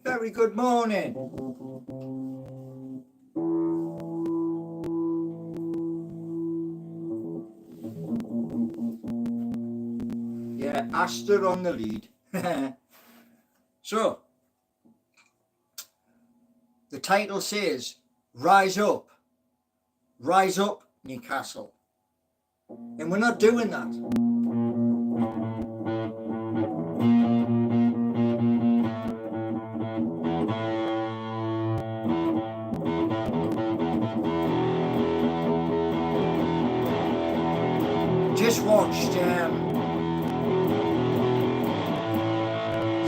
Very good morning. Yeah, Astor on the lead. So, the title says, Rise Up Newcastle. And we're not doing that. Just watched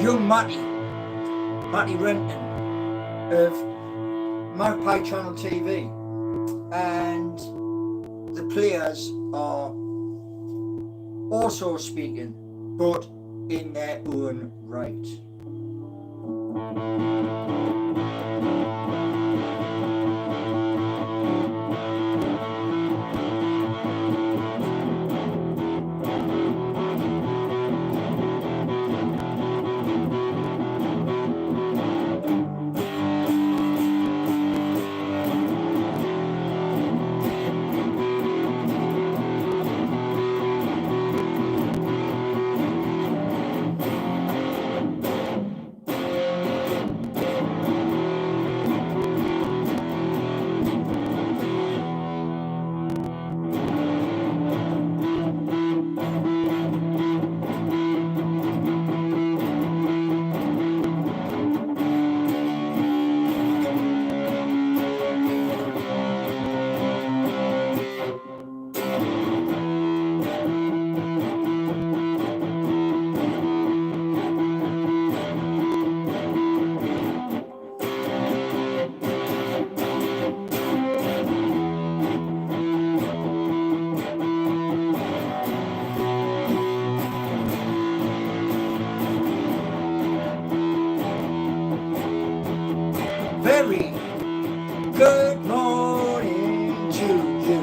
young Matty Renton of Magpie Channel TV, and the players are also speaking, but in their own right. Very good morning to you.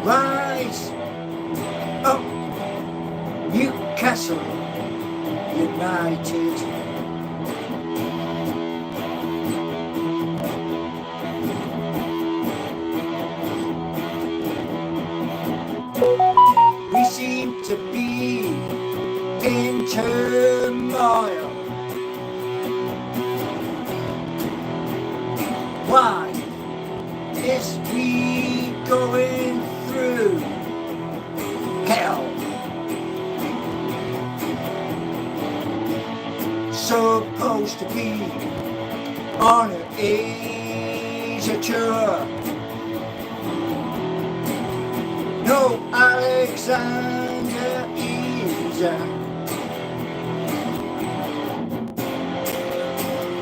Rise up, Newcastle United. We seem to be in turmoil. Why is we going through hell? Supposed to be on an Asia tour. No Alexander Isak.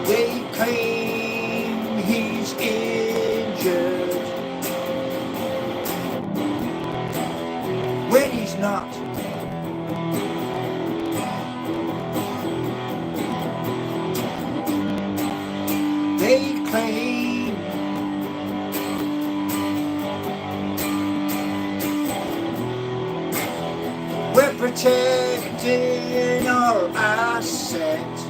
They claim he's injured when he's not. They claim we're protecting our assets.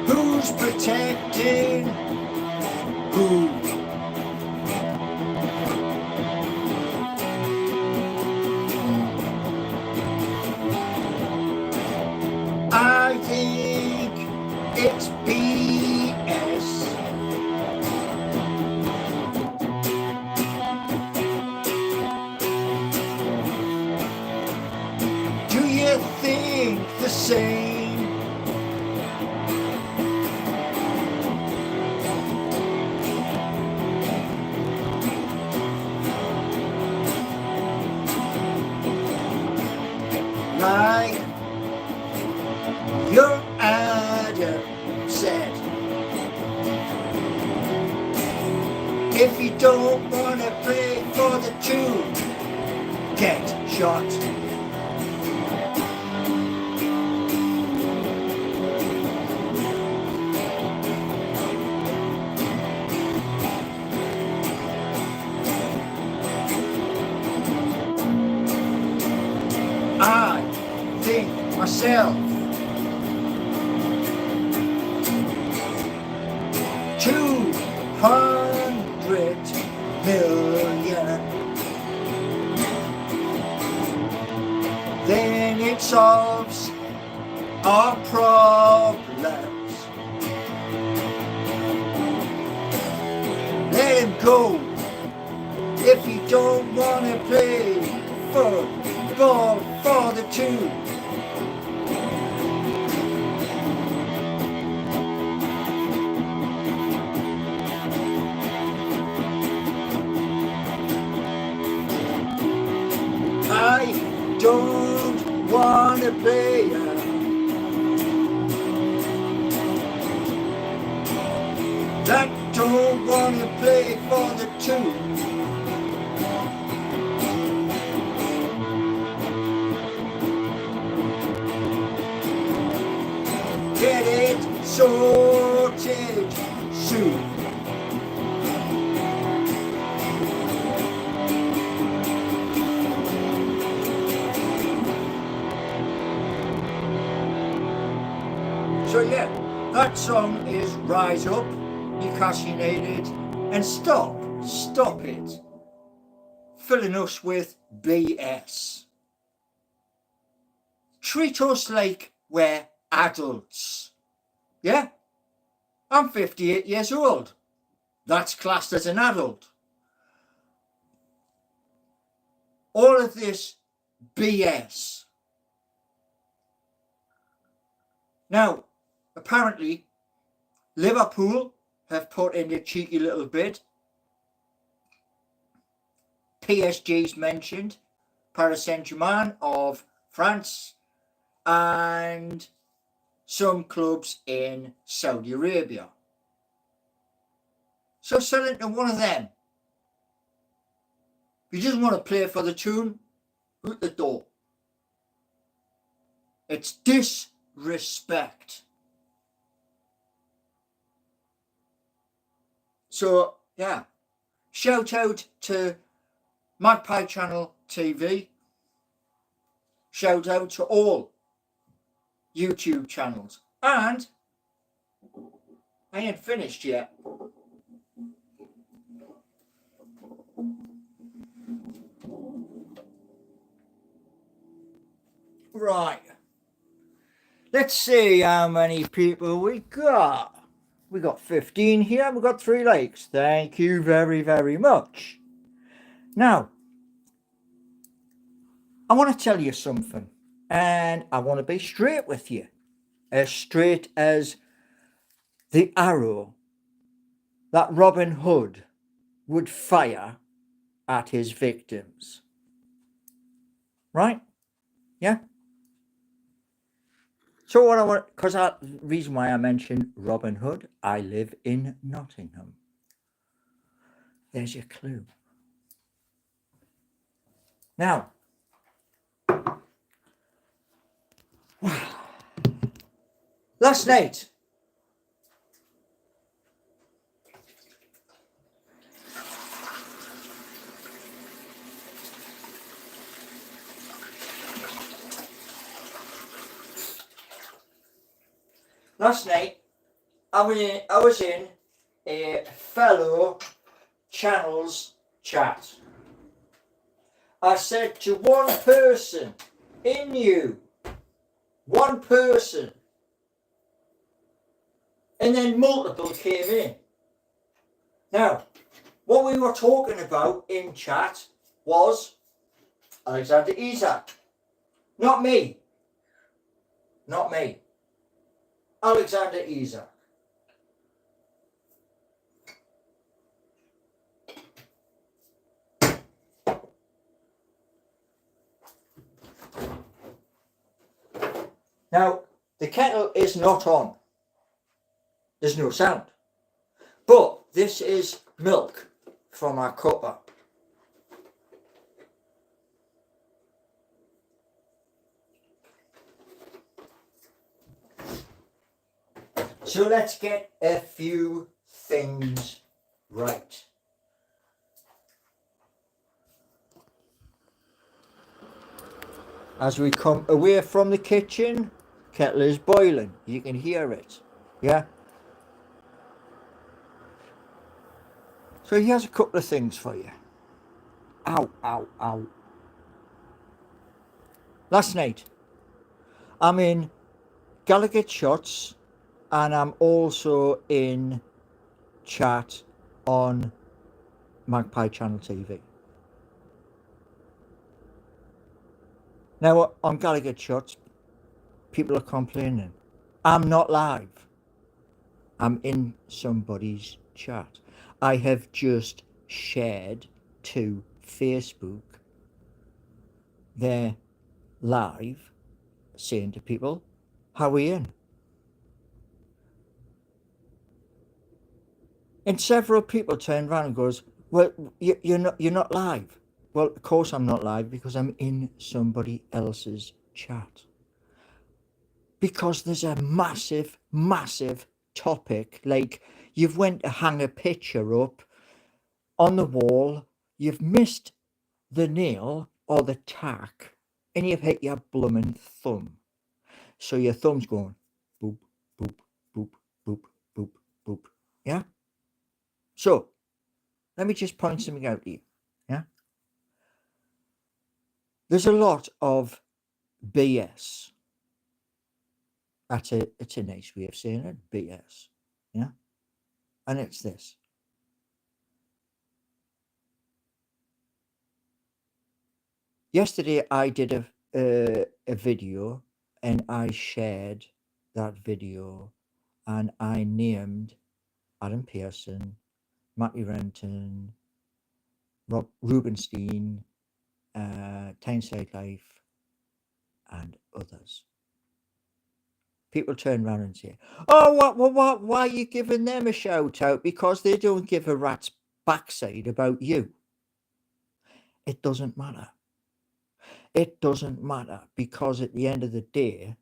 Who's protecting who? I think it's BS. Do you think the same? Like your Adam said, don't wanna play for the tune, get shot. I think myself, 200 million, then it solves our problems. Let him go if you don't wanna play football for the two. I don't wanna play. That don't wanna play for the two. Get it sorted soon. So yeah, that song is Rise Up, Newcastle United, and stop it, filling us with BS. Treat us like we're adults. Yeah? I'm 58 years old. That's classed as an adult. All of this BS. Now, apparently, Liverpool have put in a cheeky little bid. PSG's mentioned, Paris Saint-Germain of France, and some clubs in Saudi Arabia. So sell it to one of them. If you just want to play for the tune, out the door. It's disrespect. So yeah, shout out to Magpie Channel TV. Shout out to all YouTube channels. And I ain't finished yet. Right. Let's see how many people we got. We got 15 here. We got 3 likes. Thank you very, very much. Now, I want to tell you something. And I want to be straight with you. As straight as the arrow that Robin Hood would fire at his victims. Right? Yeah? So what I want, because the reason why I mentioned Robin Hood, I live in Nottingham. There's your clue. Now, last night, I was in a fellow channels chat. I said to one person in you, one person, and then multiple came in. Now, what we were talking about in chat was Alexander Isak. Not me. Not me. Alexander Isak. Now, the kettle is not on. There's no sound. But this is milk from our cuppa. So let's get a few things right. As we come away from the kitchen, kettle is boiling. You can hear it. Yeah? So here's a couple of things for you. Ow, ow, ow. Last night, I'm in Gallagher Shots and I'm also in chat on Magpie Channel TV. Now, on Gallagher Shots, people are complaining. I'm not live. I'm in somebody's chat. I have just shared to Facebook their live saying to people, how are we in? And several people turn around and goes, well, you're not live. Well, of course I'm not live because I'm in somebody else's chat. Because there's a massive, massive topic. Like, you've went to hang a picture up on the wall, you've missed the nail or the tack, and you've hit your blooming thumb. So your thumb's going boop, boop, boop, boop, boop, boop. Yeah? So, let me just point something out to you. Yeah? There's a lot of BS. It's a nice way of saying it, BS. Yeah? And it's this. Yesterday I did a video and I shared that video and I named Adam Pearson, Matty Renton, Rob Rubenstein, Tyneside Life, and others. People turn around and say, oh, what, why are you giving them a shout out? Because they don't give a rat's backside about you. It doesn't matter. It doesn't matter, because at the end of the day,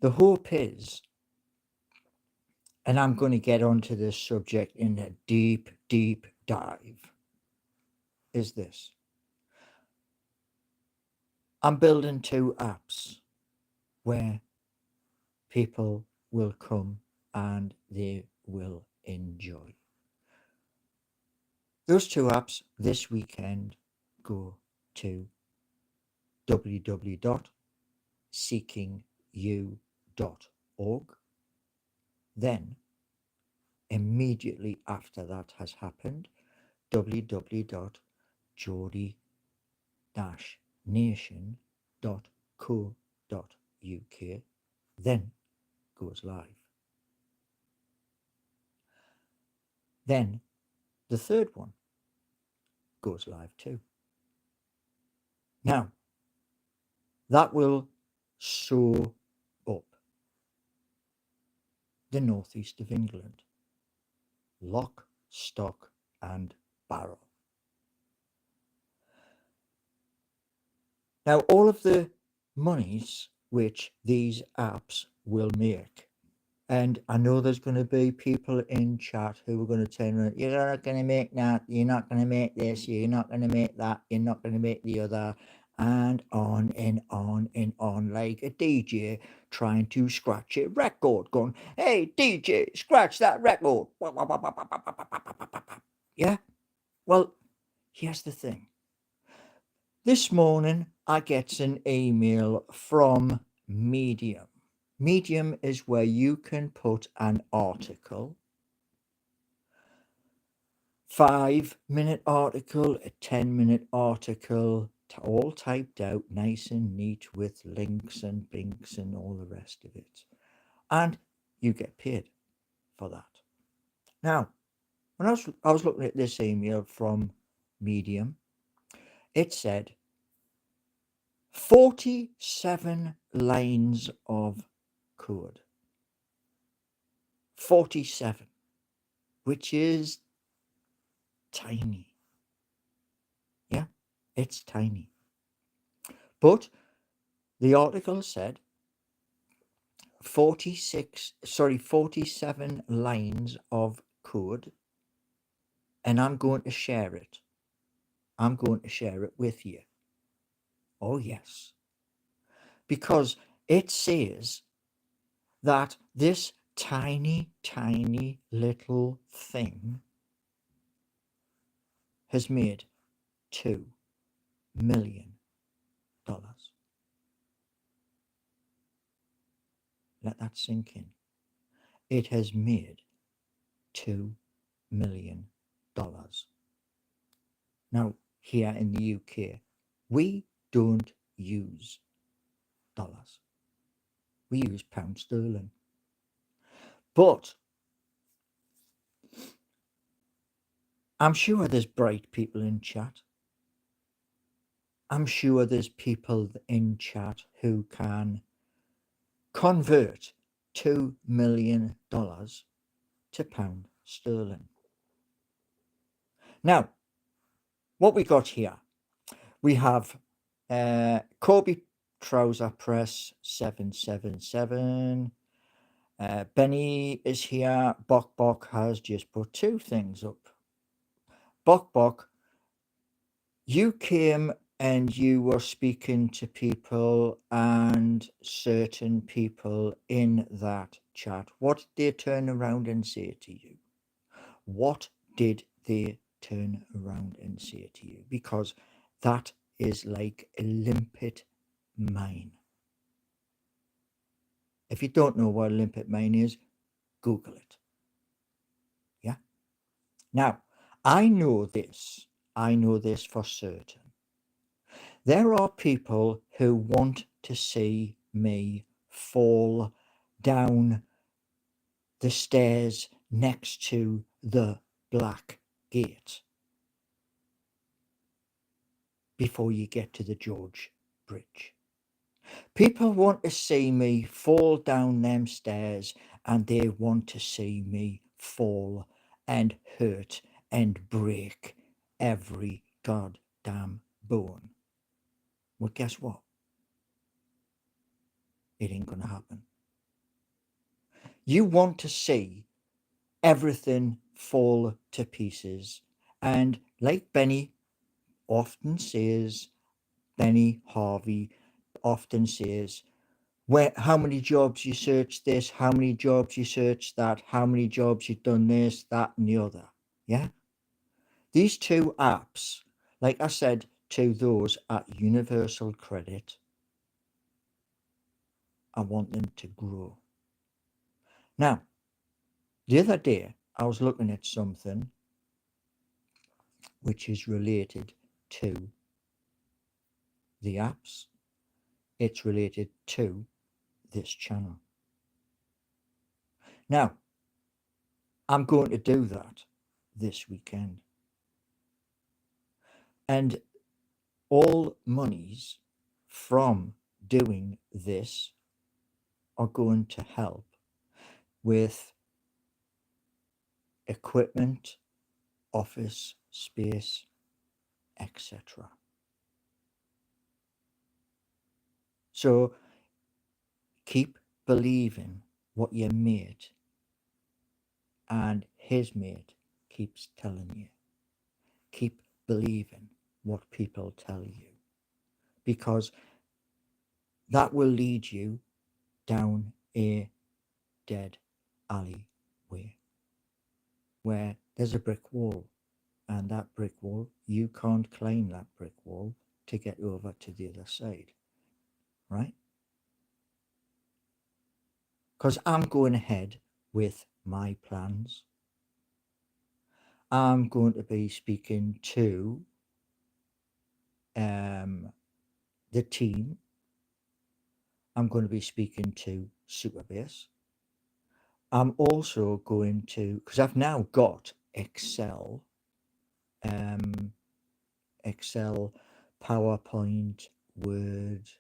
the hope is, and I'm going to get onto this subject in a deep, deep dive, is this. I'm building 2 apps where people will come and they will enjoy. Those 2 apps this weekend go to www.seekingyou.org. Then, immediately after that has happened, www.geordie-nation.co.uk then goes live. Then the third one goes live too. Now, that will sew up the northeast of England, lock, stock, and barrel. Now, all of the monies which these apps will make, and I know there's going to be people in chat who are going to turn around, you're not going to make that, you're not going to make this, you're not going to make that, you're not going to make the other, and on and on and on, like a DJ trying to scratch a record, going, hey, DJ, scratch that record. Yeah? Well, here's the thing. This morning, I get an email from Medium. Medium is where you can put an article, 5-minute article, a 10-minute article, all typed out nice and neat with links and blinks and all the rest of it. And you get paid for that. Now, when I was looking at this email from Medium, it said 47 lines of code. 47, which is tiny. Yeah, it's tiny. But the article said 47 lines of code, and I'm going to share it. I'm going to share it with you. Oh, yes. Because it says that this tiny, tiny little thing has made $2 million. Let that sink in. It has made $2 million. Now, here in the UK, we don't use dollars. We use pound sterling. But I'm sure there's bright people in chat. I'm sure there's people in chat who can convert $2 million to pound sterling. Now, what we got here, we have Kobe Trouser Press 777. Benny is here. Bok Bok has just put 2 things up. Bok Bok, you came and you were speaking to people, and certain people in that chat. What did they turn around and say to you? What did they turn around and say to you? Because that is like a limpet mine. If you don't know what a limpet mine is, Google it. Yeah. Now, I know this for certain. There are people who want to see me fall down the stairs next to the Black Gate before you get to the George Bridge. People want to see me fall down them stairs, and they want to see me fall and hurt and break every goddamn bone. Well, guess what? It ain't gonna happen. You want to see everything fall to pieces, and like Benny often says, Benny Harvey often says, how many jobs you search this, how many jobs you search that, how many jobs you've done this, that, and the other. Yeah. These 2 apps, like I said to those at Universal Credit, I want them to grow. Now, the other day, I was looking at something which is related to the apps. It's related to this channel. Now, I'm going to do that this weekend. And all monies from doing this are going to help with equipment, office space, etc. So keep believing what your mate and his mate keeps telling you. Keep believing what people tell you, because that will lead you down a dead alleyway where there's a brick wall, and that brick wall, you can't climb that brick wall to get over to the other side, right? Because I'm going ahead with my plans. I'm going to be speaking to the team. I'm going to be speaking to Superbase. I'm also going to, because I've now got Excel, PowerPoint, Word.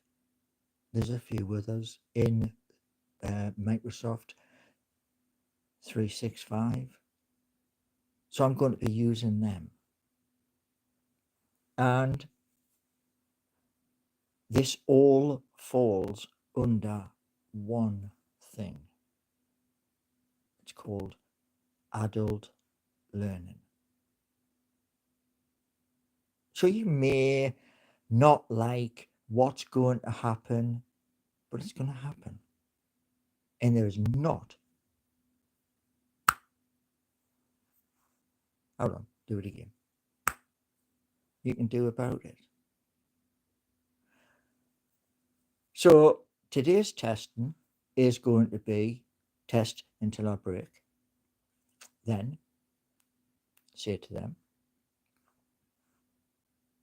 There's a few others in Microsoft 365. So I'm going to be using them. And this all falls under one thing. It's called adult learning. So you may not like what's going to happen, but it's going to happen. And there is not. Hold on, do it again. You can do about it. So today's testing is going to be test until I break. Then say to them,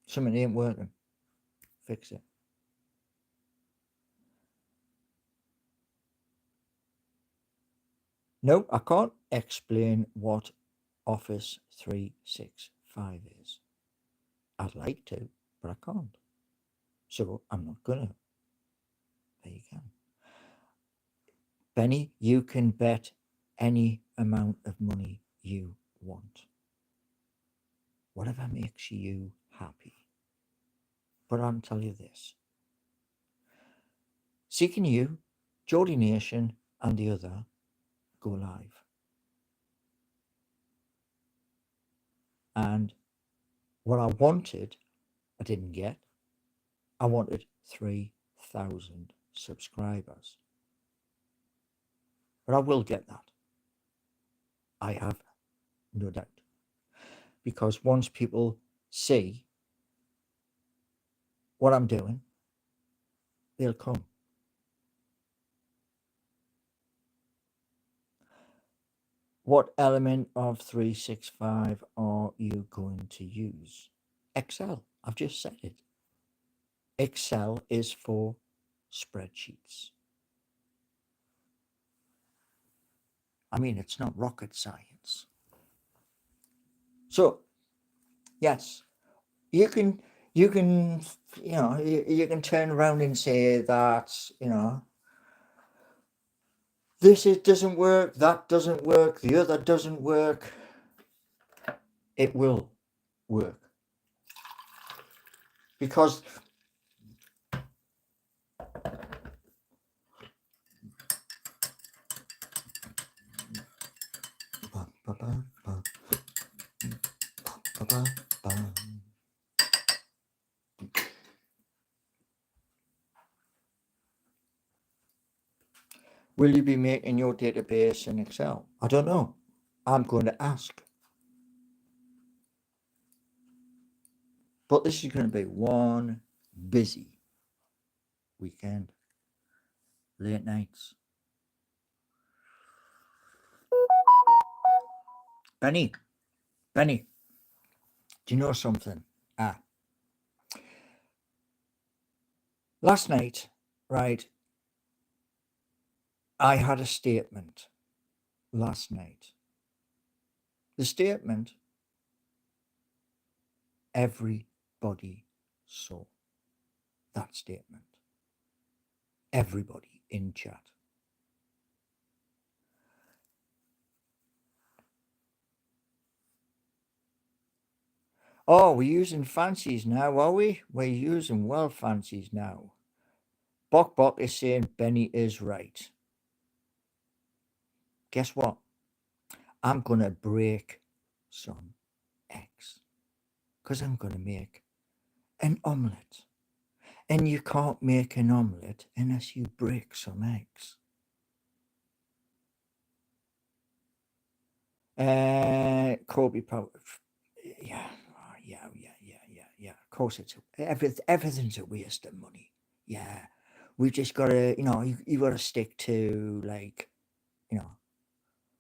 something ain't working, fix it. No, I can't explain what Office 365 is. I'd like to, but I can't. So I'm not gonna. There you go. Benny, you can bet any amount of money you want. Whatever makes you happy. But I'll tell you this. Seeking You, Geordie Nation, and the other go live. And what I wanted, I didn't get. I wanted 3,000 subscribers. But I will get that. I have no doubt. Because once people see what I'm doing, they'll come. What element of 365 are you going to use? Excel. I've just said it. Excel is for spreadsheets. I mean, it's not rocket science. So, yes, you can turn around and say that, this doesn't work, that doesn't work, the other doesn't work. It will work. Because will you be making your database in Excel? I don't know. I'm going to ask. But this is going to be one busy weekend. Late nights. Benny, do you know something? Last night, right, I had a statement last night. The statement, everybody saw that statement. Everybody in chat. Oh, we're using fancies now, are we? We're using well fancies now. Bok is saying Benny is right. Guess what? I'm going to break some eggs. Because I'm going to make an omelette. And you can't make an omelette unless you break some eggs. Kobe Power. Yeah. Of course, everything's a waste of money. Yeah. We just got to, you got to stick to, like,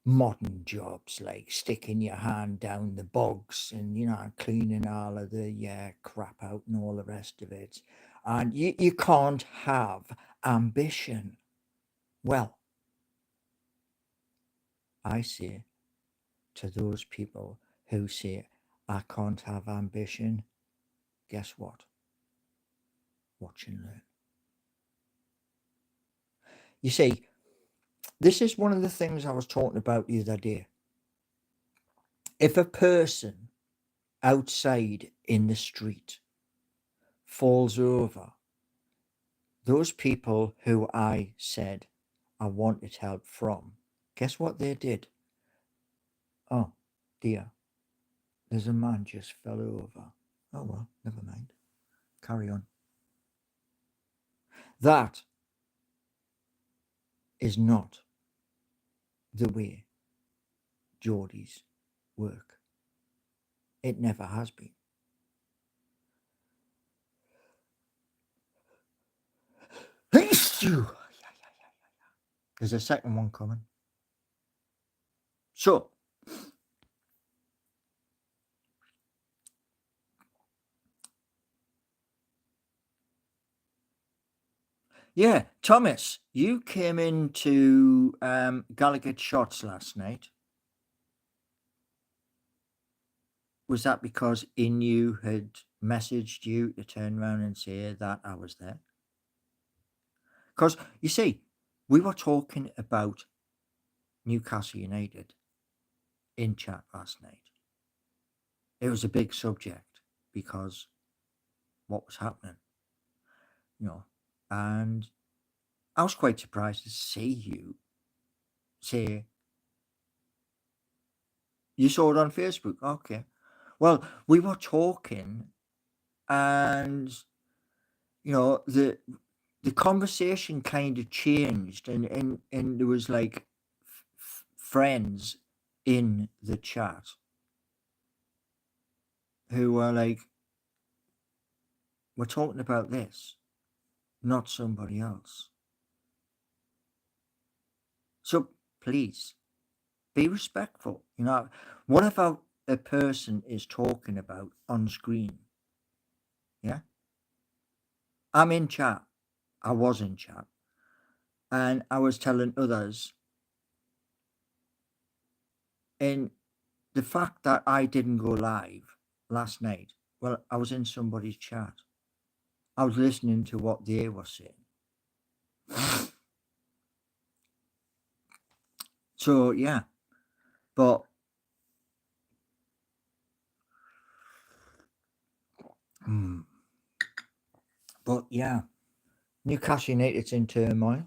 modern jobs, like sticking your hand down the bogs and, cleaning all of the crap out and all the rest of it. And you can't have ambition. Well, I say to those people who say, I can't have ambition, guess what? Watch and learn. You see, this is one of the things I was talking about the other day. If a person outside in the street falls over, those people who I said I wanted help from, guess what they did? Oh, dear, there's a man just fell over. Oh, well, never mind. Carry on. That is not the way Geordies work. It never has been. There's a second one coming. So, yeah, Thomas, you came into Gallagher Shots last night. Was that because Inu had messaged you to turn around and say that I was there? Because, you see, we were talking about Newcastle United in chat last night. It was a big subject because what was happening, and I was quite surprised to see you say, you saw it on Facebook. Okay. Well, we were talking and, the conversation kind of changed and there was like friends in the chat who were like, we're talking about this, not somebody else. So please be respectful. What about a person is talking about on screen? Yeah. I'm in chat. I was in chat. And I was telling others, and the fact that I didn't go live last night, well, I was in somebody's chat. I was listening to what they were saying. So, yeah. But yeah, Newcastle United's in turmoil.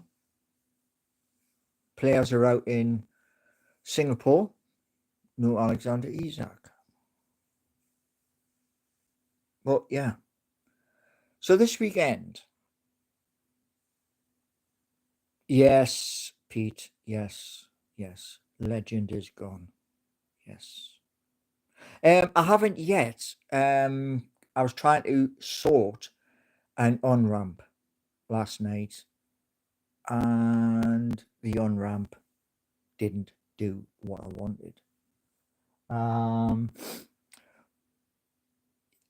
Players are out in Singapore. No Alexander Isak. But yeah. So this weekend. Yes, Pete. Yes. Legend is gone. Yes. I haven't yet. I was trying to sort an on-ramp last night, and the on-ramp didn't do what I wanted.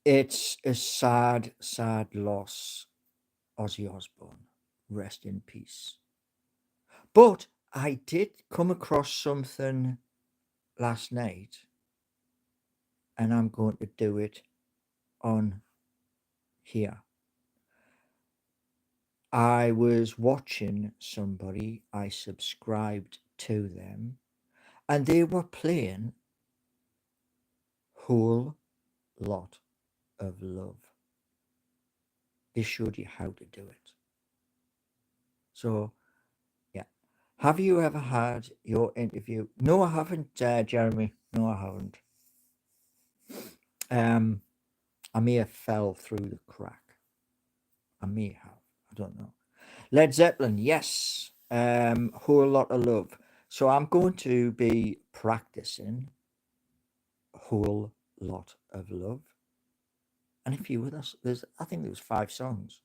It's a sad, sad loss. Ozzy Osbourne, rest in peace. But I did come across something last night, and I'm going to do it on here. I was watching somebody, I subscribed to them, and they were playing Whole Lot of Love. They showed you how to do it. So, yeah. Have you ever had your interview? No, I haven't, Jeremy. No, I haven't. I may have fell through the crack. I may have. I don't know. Led Zeppelin, yes. Whole Lot of Love. So I'm going to be practicing Whole Lot of Love. And a few others. I think there was 5 songs.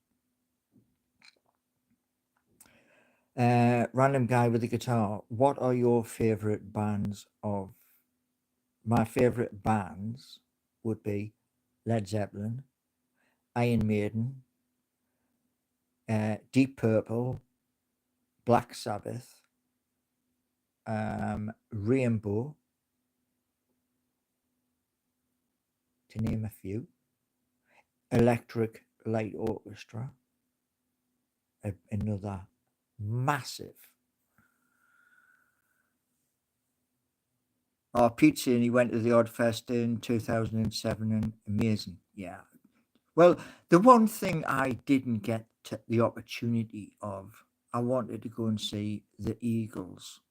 Random guy with a guitar. What are your favorite bands of? My favorite bands would be Led Zeppelin, Iron Maiden, Deep Purple, Black Sabbath, Rainbow, to name a few, Electric Light Orchestra, another massive. Oh, Pete saying he went to the Odd Fest in 2007 and amazing. Yeah. Well, the one thing I didn't get the opportunity of, I wanted to go and see the Eagles,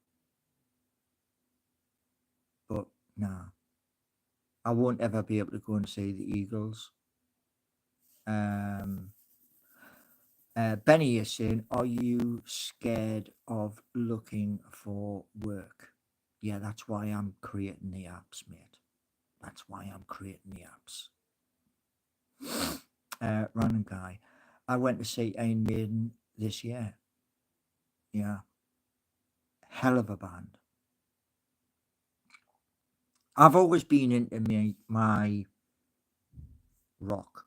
but nah, I won't ever be able to go and see the Eagles. Um, Benny is saying, are you scared of looking for work? Yeah, that's why I'm creating the apps, mate. That's why I'm creating the apps. Random guy. I went to see Iron Maiden this year. Yeah, hell of a band. I've always been into my rock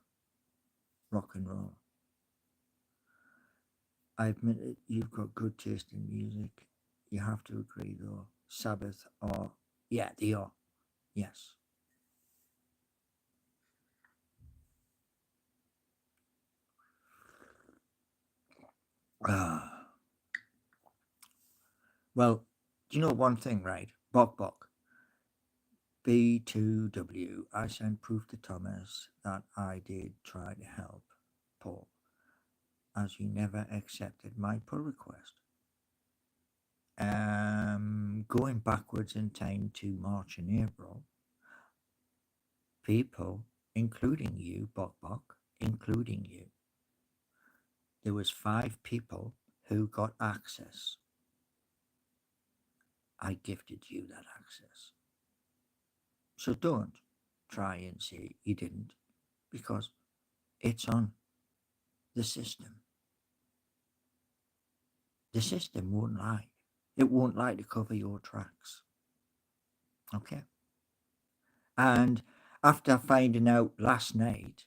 and roll. I admit it, you've got good taste in music. You have to agree, though. Sabbath are, yeah, they are. Yes. Ah. Well, do you know one thing, right? Bok Bok. B2W. I sent proof to Thomas that I did try to help Paul, as you never accepted my pull request. Going backwards in time to March and April, people, including you, Bok Bok, including you, there was 5 people who got access. I gifted you that access. So don't try and say you didn't, because it's on the system. The system won't lie. It won't lie to cover your tracks. Okay? And after finding out last night,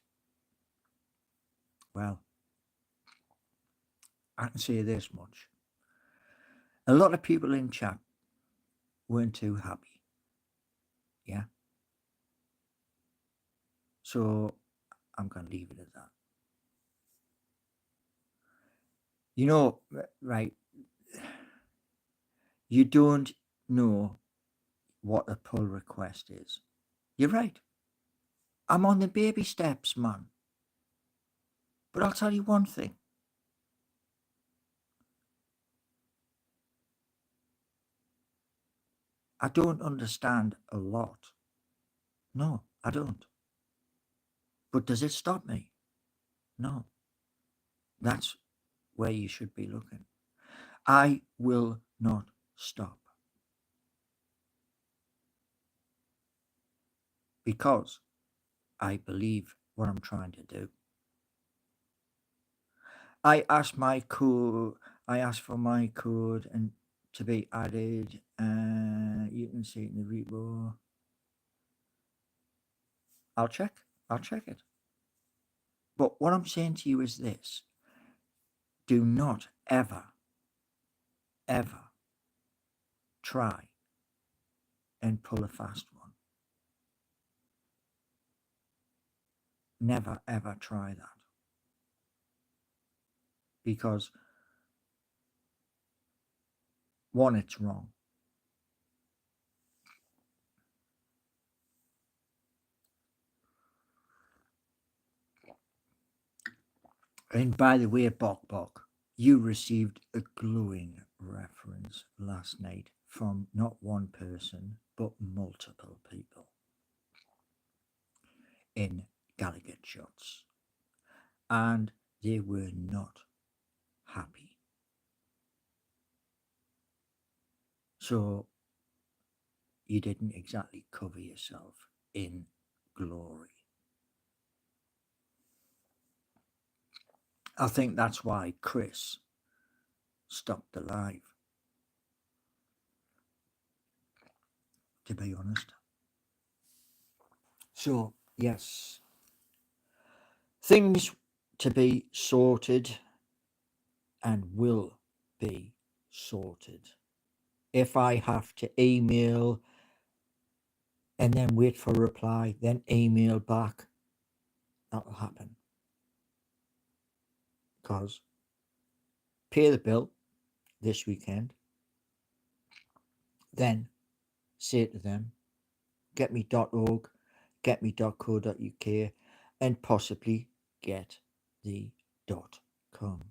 well, I can say this much. A lot of people in chat weren't too happy. Yeah? So I'm going to leave it at that. You know, right, you don't know what a pull request is. You're right. I'm on the baby steps, man. But I'll tell you one thing. I don't understand a lot. No, I don't. But does it stop me? No. That's where you should be looking. I will not stop. Because I believe what I'm trying to do. I asked for my code and to be added. You can see it in the repo. I'll check it. But what I'm saying to you is this: do not ever try and pull a fast one. Never ever try that, because one, it's wrong. And by the way, Bok Bok, you received a glowing reference last night from not one person, but multiple people in Gallagher shots. And they were not happy. So you didn't exactly cover yourself in glory. I think that's why Chris stopped the live, to be honest. So, yes, things to be sorted and will be sorted. If I have to email and then wait for a reply, then email back, that'll happen. Because pay the bill this weekend, then say to them, get me .org, get me .co.uk, and possibly get the .com.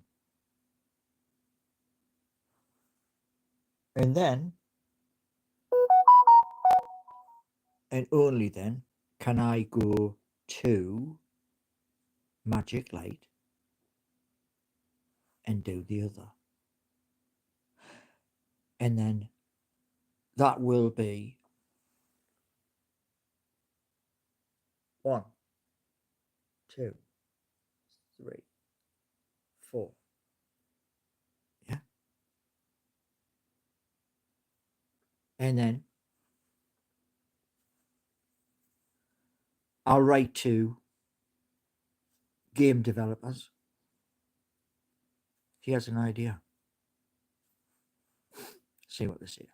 And then, and only then, can I go to Magic Light and do the other. And then that will be 1, 2, 3, 4. Yeah. And then I'll write to game developers. Here's an idea. See what they say.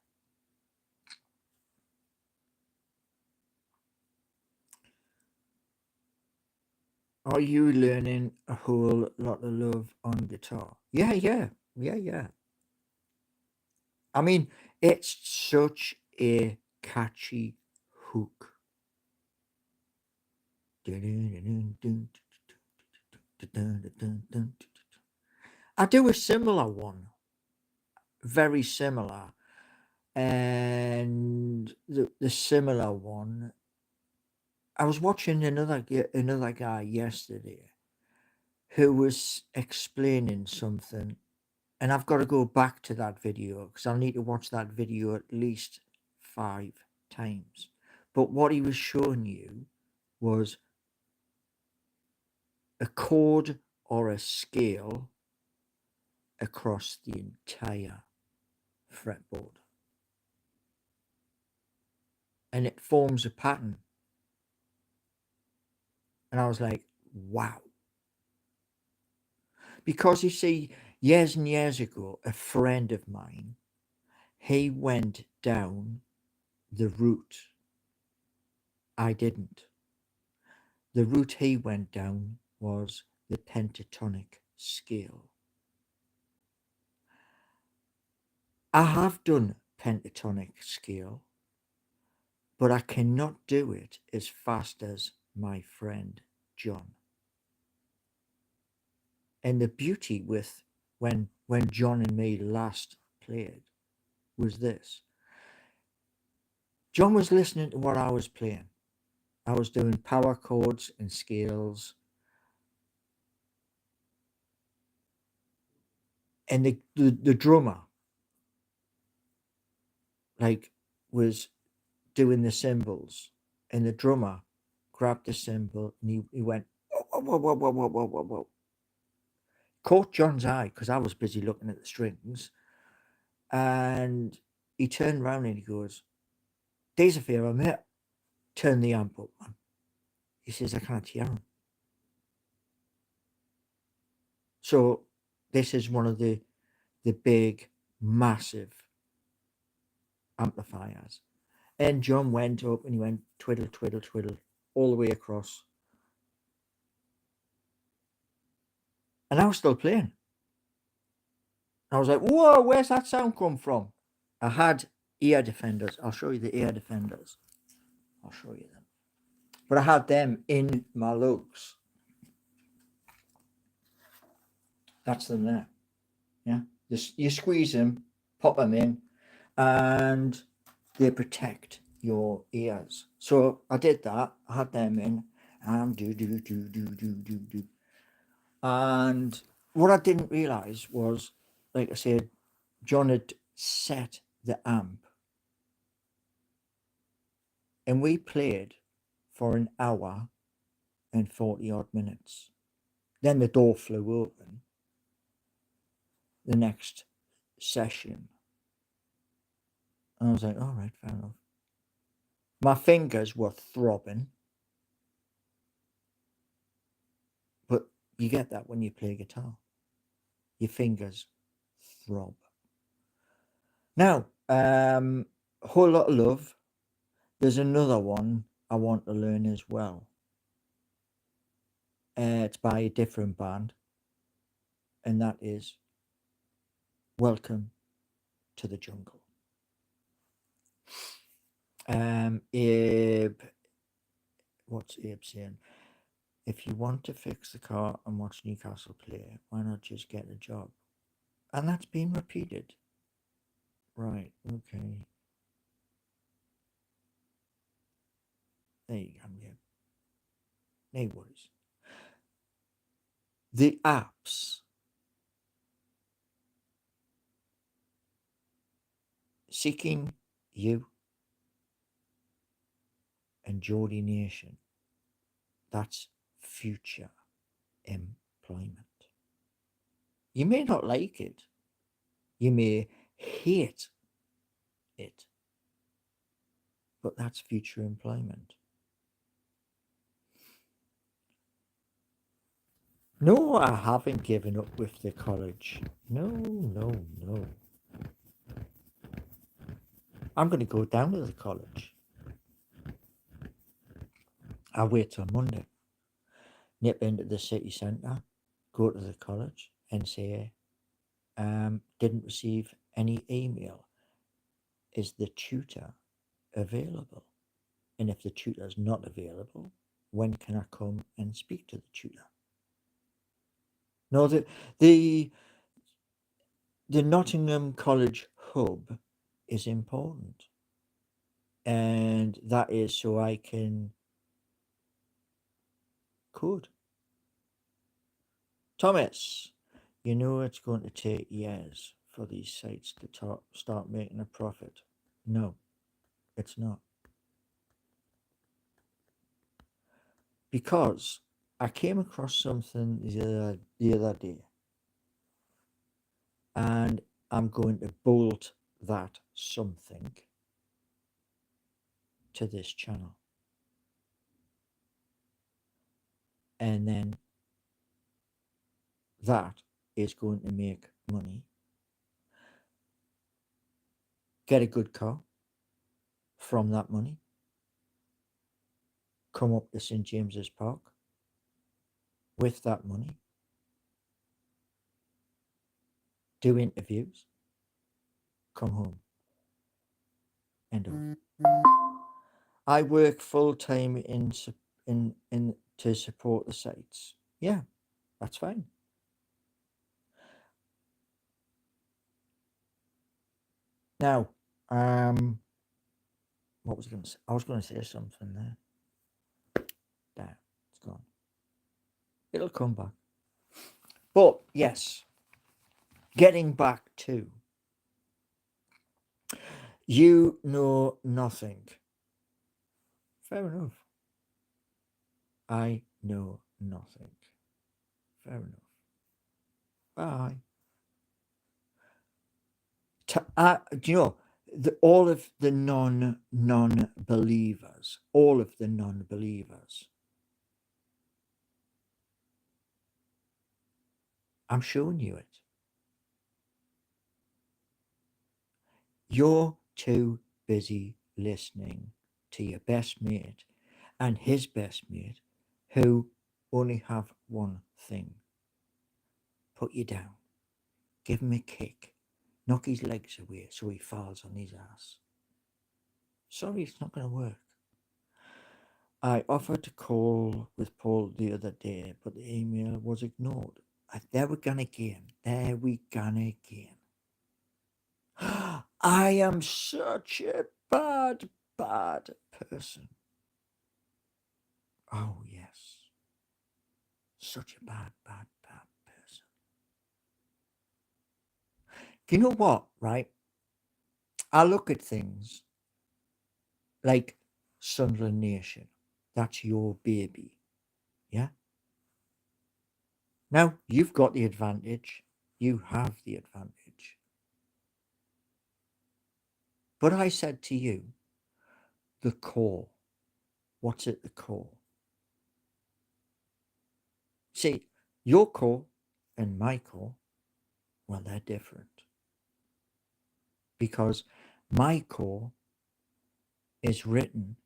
Are you learning a whole lot of love on guitar? Yeah. I mean, it's such a catchy hook. I do a similar one, very similar, and the similar one. I was watching another guy yesterday who was explaining something, and I've got to go back to that video because I'll need to watch that video at least 5 times. But what he was showing you was a chord or a scale across the entire fretboard, and it forms a pattern. And I was like, wow. Because you see, years and years ago, a friend of mine, he went down the route I didn't. The route he went down was the pentatonic scale. I have done pentatonic scale, but I cannot do it as fast as my friend John. And the beauty with when John and me last played was this. John was listening to what I was playing. I was doing power chords and scales. And the drummer was doing the cymbals, and the drummer grabbed the cymbal and he went, whoa. Caught John's eye because I was busy looking at the strings. And he turned around and he goes, "Days of fear, mate. Turn the amp up, man." He says, "I can't hear him." So this is one of the big, massive amplifiers. And John went up and he went twiddle, twiddle, twiddle all the way across. And I was still playing. I was like, whoa, where's that sound come from? I had ear defenders. I'll show you the ear defenders. I'll show you them. But I had them in my lugs. That's them there. Yeah. You squeeze them, pop them in, and they protect your ears. So I did that. I had them in, and do. And what I didn't realize was, like I said, John had set the amp, and we played for an hour and 40 odd minutes. Then the door flew open the next session. And I was like, all right, fair enough. My fingers were throbbing. But you get that when you play guitar. Your fingers throb. Now, Whole Lot of Love. There's another one I want to learn as well. It's by a different band. And that is Welcome to the Jungle. Abe, what's Abe saying? if you want to fix the car and watch Newcastle play, why not just get a job? And that's been repeated. Right, okay. There you go, yeah. No worries. The apps seeking you and Geordie Nation, that's future employment. You may not like it. You may hate it. But that's future employment. No, I haven't given up with the college. No, no, no. I'm going to go down to the college. I'll wait till Monday. Nip into the city centre, go to the college and say, didn't receive any email. Is the tutor available? And if the tutor's not available, when can I come and speak to the tutor? No, the Nottingham College hub is important. And that is so I could. Thomas, you know it's going to take years for these sites to start making a profit. No, it's not. Because I came across something the other day, and I'm going to bolt that something to this channel. And then that is going to make money. Get a good car from that money. Come up to St. James's Park with that money. Do interviews. Come home. End of. I work full time in to support the sites. Yeah, that's fine. Now, what was I going to say? I was going to say something there. There, it's gone. It'll come back. But yes, getting back to you know nothing. Fair enough. I know nothing. Fair enough. Bye. Do you know all of the non-believers? All of the non-believers. I'm showing you it. You're too busy listening to your best mate and his best mate, who only have one thing: put you down, give him a kick, knock his legs away so he falls on his ass. Sorry, it's not going to work. I offered to call with Paul the other day, but the email was ignored. There we go again. There we go again. I am such a bad person. Oh, yes. Such a bad person. Do you know what, right? I look at things like Sunderland Nation. That's your baby. Yeah? Now, you've got the advantage. You have the advantage. But I said to you, the core. What's at the core? See, your core and my core, well, they're different. Because my core is written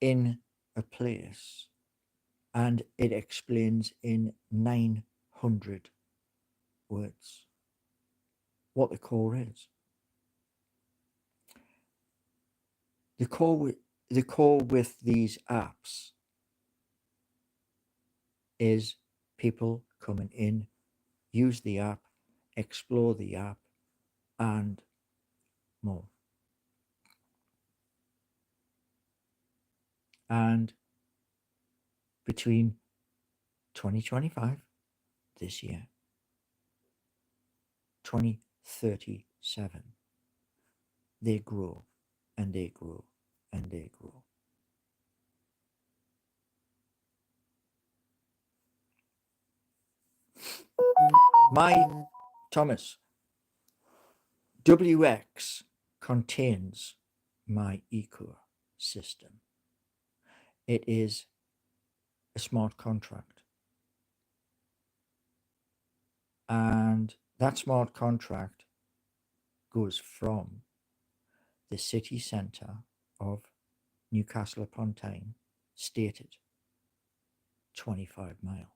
in a place and it explains in 900 words what the core is. The core with these apps is people coming in, use the app, explore the app, and more. And between 2025, this year, 2037, they grow and they grow and they grow. Thomas, WX contains my ecosystem. It is a smart contract. And that smart contract goes from the city centre of Newcastle upon Tyne, stated 25 mile.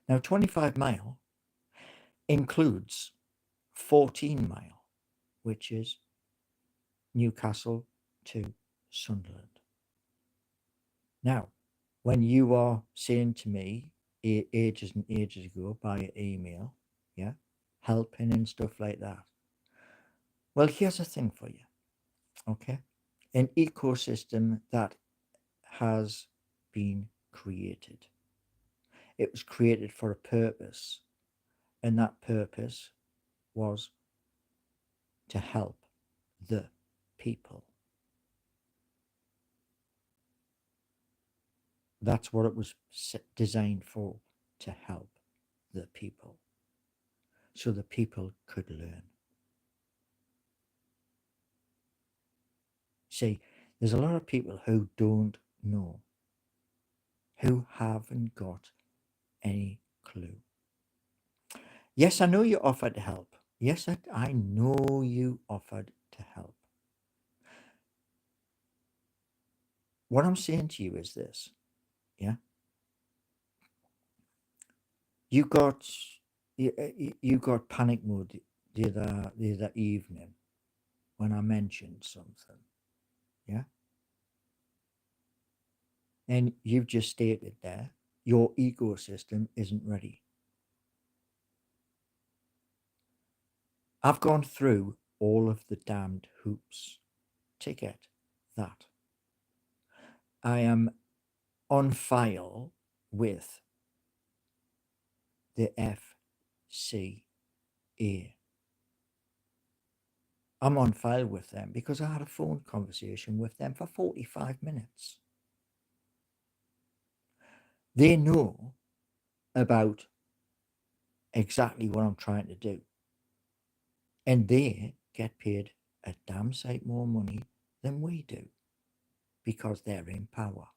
Now, 25 mile includes 14 mile, which is Newcastle to Sunderland. Now, when you are saying to me ages and ages ago by email, yeah, helping and stuff like that, well, here's a thing for you, okay? An ecosystem that has been created. It was created for a purpose, and that purpose was to help the people. That's what it was designed for, to help the people, so the people could learn. See, there's a lot of people who don't know, who haven't got any clue. Yes, I know you offered to help. Yes, I know you offered to help. What I'm saying to you is this, yeah? You got panic mode the other evening when I mentioned something, yeah? And you've just stated there, your ecosystem isn't ready. I've gone through all of the damned hoops to get that. I am on file with the FCA. I'm on file with them because I had a phone conversation with them for 45 minutes. They know about exactly what I'm trying to do. And they get paid a damn sight more money than we do because they're in power.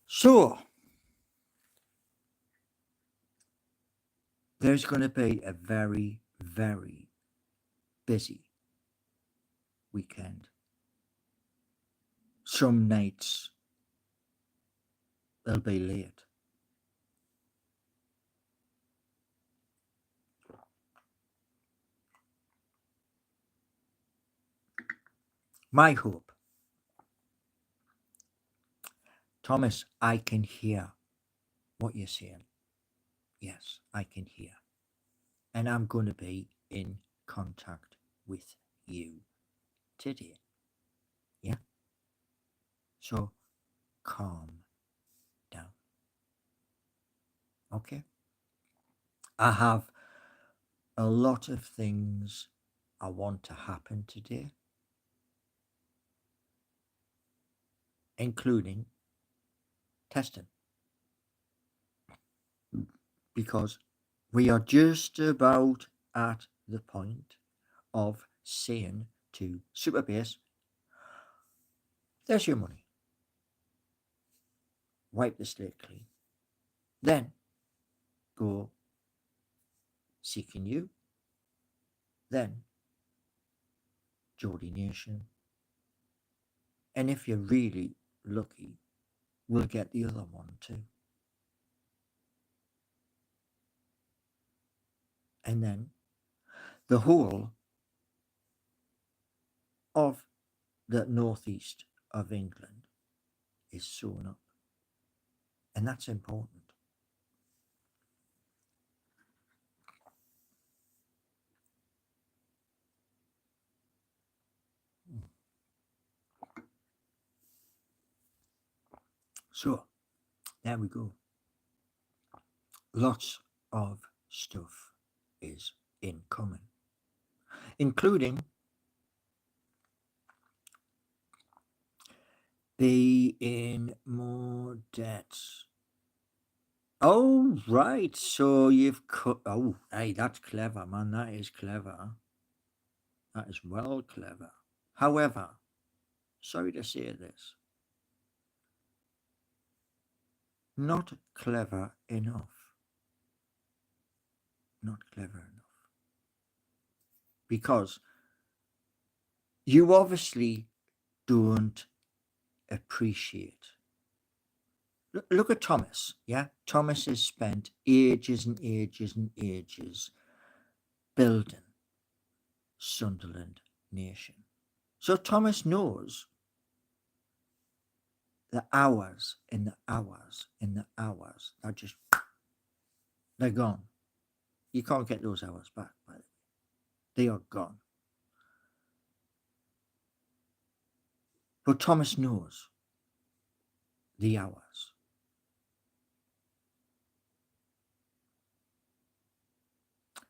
So, there's going to be a very, very busy weekend. Some nights they'll be late. My hope, Thomas, I can hear what you're saying. Yes, I can hear. And I'm going to be in contact with you today. Yeah? So, calm down. Okay? I have a lot of things I want to happen today, including testing. Because we are just about at the point of saying to Superbase, there's your money. Wipe the slate clean. Then go Seeking You. Then Geordie Nation. And if you're really lucky, we'll get the other one too. And then the whole of the northeast of England is sown up. And that's important. So, there we go. Lots of stuff is incoming, including be in more debt. Oh, right. So you've cut. Oh, hey, that's clever, man. That is clever. That is well clever. However, sorry to say this, not clever enough. Not clever enough. Because you obviously don't appreciate. Look at Thomas, yeah? Thomas has spent ages and ages and ages building Sunderland Nation. So Thomas knows the hours and the hours and the hours are just, they're gone. You can't get those hours back, by the way. They are gone. But Thomas knows the hours.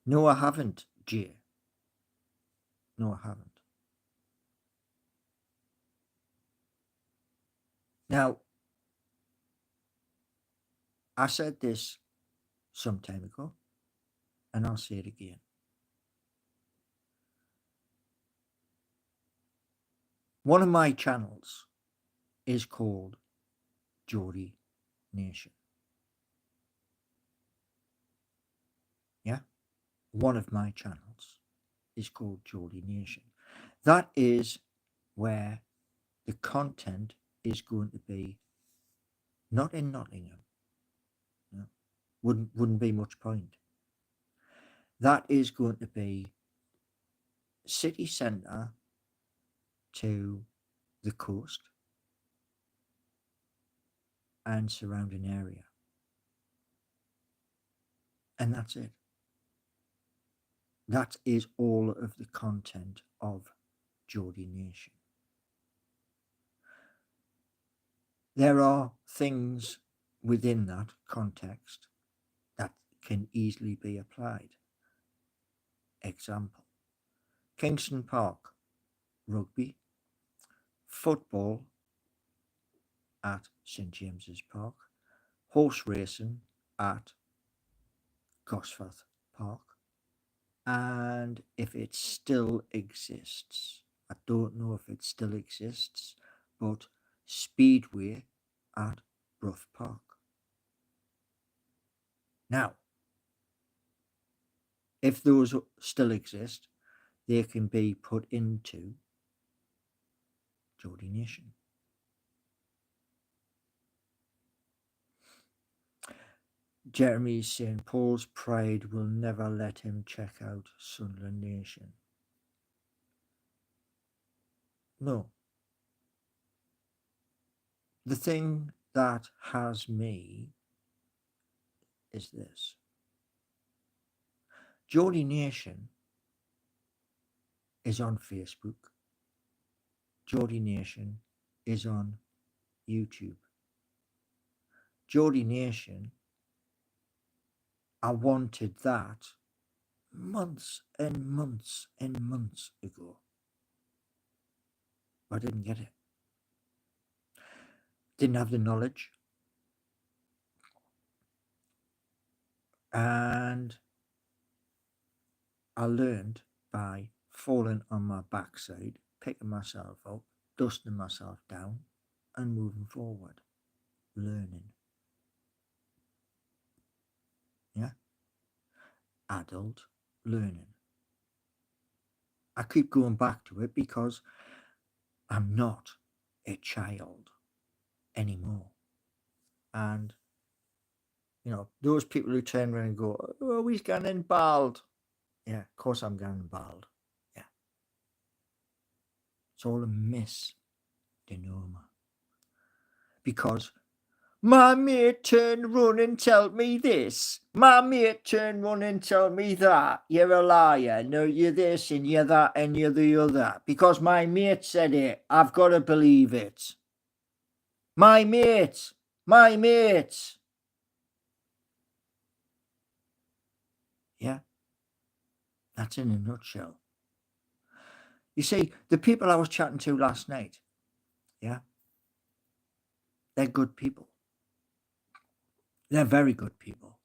No, I haven't, Jay. No, I haven't. Now, I said this some time ago, and I'll say it again. One of my channels is called Geordie Nation. Yeah? One of my channels is called Geordie Nation. That is where the content is going to be not in Nottingham. No, wouldn't be much point. That is going to be city centre to the coast and surrounding area. And that's it. That is all of the content of Geordie Nation. There are things within that context that can easily be applied. Example, Kingston Park, rugby, football at St James's Park, horse racing at Gosforth Park, and if it still exists, I don't know if it still exists, but Speedway at Brough Park. Now, if those still exist, they can be put into Geordie Nation. Jeremy is saying Paul's pride will never let him check out Sunderland Nation. No. The thing that has me is this. Geordie Nation is on Facebook. Geordie Nation is on YouTube. Geordie Nation, I wanted that months and months and months ago. I didn't get it. Didn't have the knowledge. And I learned by falling on my backside, picking myself up, dusting myself down, and moving forward, learning. Yeah? Adult learning. I keep going back to it because I'm not a child anymore. And, you know, those people who turn around and go, oh, he's gone in bald. Yeah, of course I'm going bald. Yeah. It's all a misnomer. Because my mate turned run and tell me this. My mate turned run and tell me that. You're a liar. No, you're this and you're that and you're the other. Because my mate said it. I've got to believe it. My mate. My mate. Yeah. That's in a nutshell. You see, the people I was chatting to last night, yeah, they're good people. They're very good people.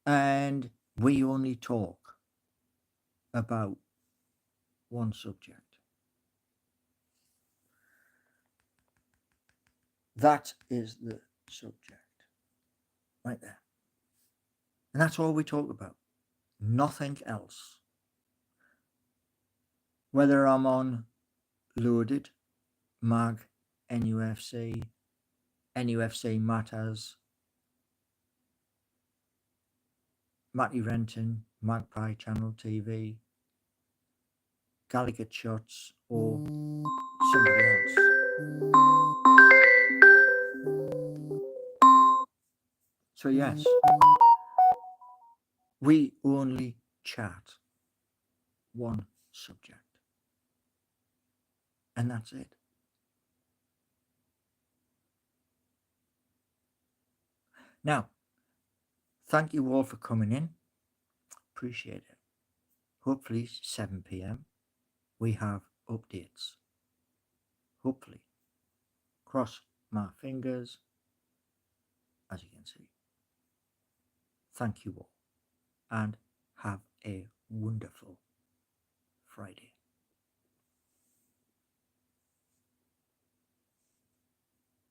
And we only talk about one subject. That is the subject right there. And that's all we talk about. Nothing else. Whether I'm on Loaded, Mag, NUFC, NUFC Matters, Matty Renton, Magpie Channel TV, Gallagher Shots, or somebody else. So yes, we only chat one subject. And that's it. Now, thank you all for coming in. Appreciate it. Hopefully 7 p.m. we have updates. Hopefully. Cross my fingers, as you can see. Thank you all and have a wonderful Friday.